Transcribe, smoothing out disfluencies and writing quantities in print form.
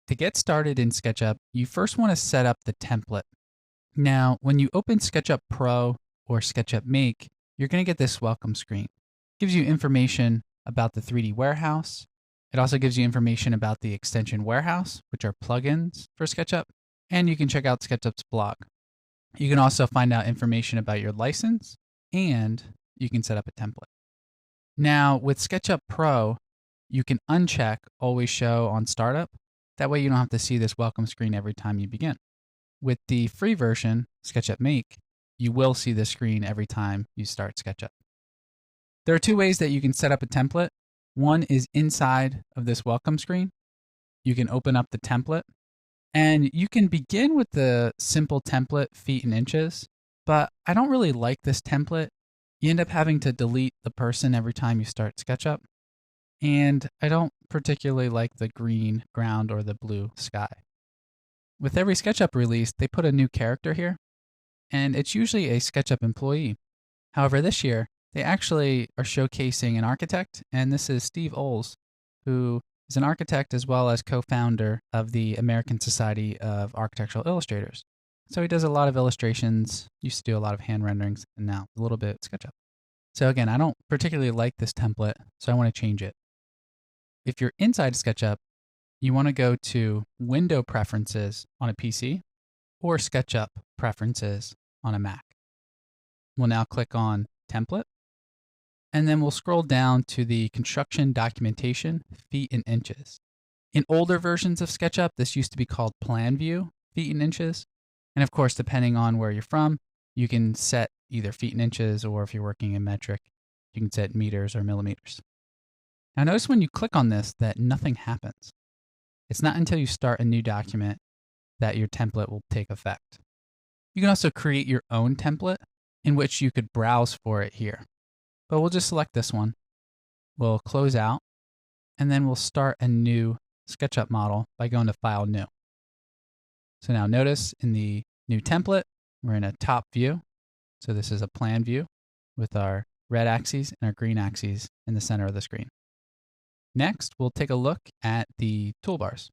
To get started in SketchUp, you first want to set up the template. Now, when you open SketchUp Pro or SketchUp Make, you're going to get this welcome screen. It gives you information about the 3D warehouse. It also gives you information about the extension warehouse, which are plugins for SketchUp, and you can check out SketchUp's blog. You can also find out information about your license, and you can set up a template. Now, with SketchUp Pro, you can uncheck Always Show on Startup. That way you don't have to see this welcome screen every time you begin. With the free version, SketchUp Make, you will see this screen every time you start SketchUp. There are two ways that you can set up a template. One is inside of this welcome screen. You can open up the template, and you can begin with the simple template, feet and inches, but I don't really like this template. You end up having to delete the person every time you start SketchUp. And I don't particularly like the green ground or the blue sky. With every SketchUp release, they put a new character here, and it's usually a SketchUp employee. However, this year, they actually are showcasing an architect, and this is Steve Oles, who is an architect as well as co-founder of the American Society of Architectural Illustrators. So he does a lot of illustrations, used to do a lot of hand renderings, and now a little bit SketchUp. So again, I don't particularly like this template, so I want to change it. If you're inside SketchUp, you want to go to Window Preferences on a PC or SketchUp Preferences on a Mac. We'll now click on Template, and then we'll scroll down to the Construction Documentation, Feet and Inches. In older versions of SketchUp, this used to be called Plan View, Feet and Inches. And of course, depending on where you're from, you can set either feet and inches, or if you're working in metric, you can set meters or millimeters. Now notice when you click on this that nothing happens. It's not until you start a new document that your template will take effect. You can also create your own template in which you could browse for it here. But we'll just select this one. We'll close out, and then we'll start a new SketchUp model by going to File, New. So now notice in the new template, we're in a top view. So this is a plan view with our red axes and our green axes in the center of the screen. Next, we'll take a look at the toolbars.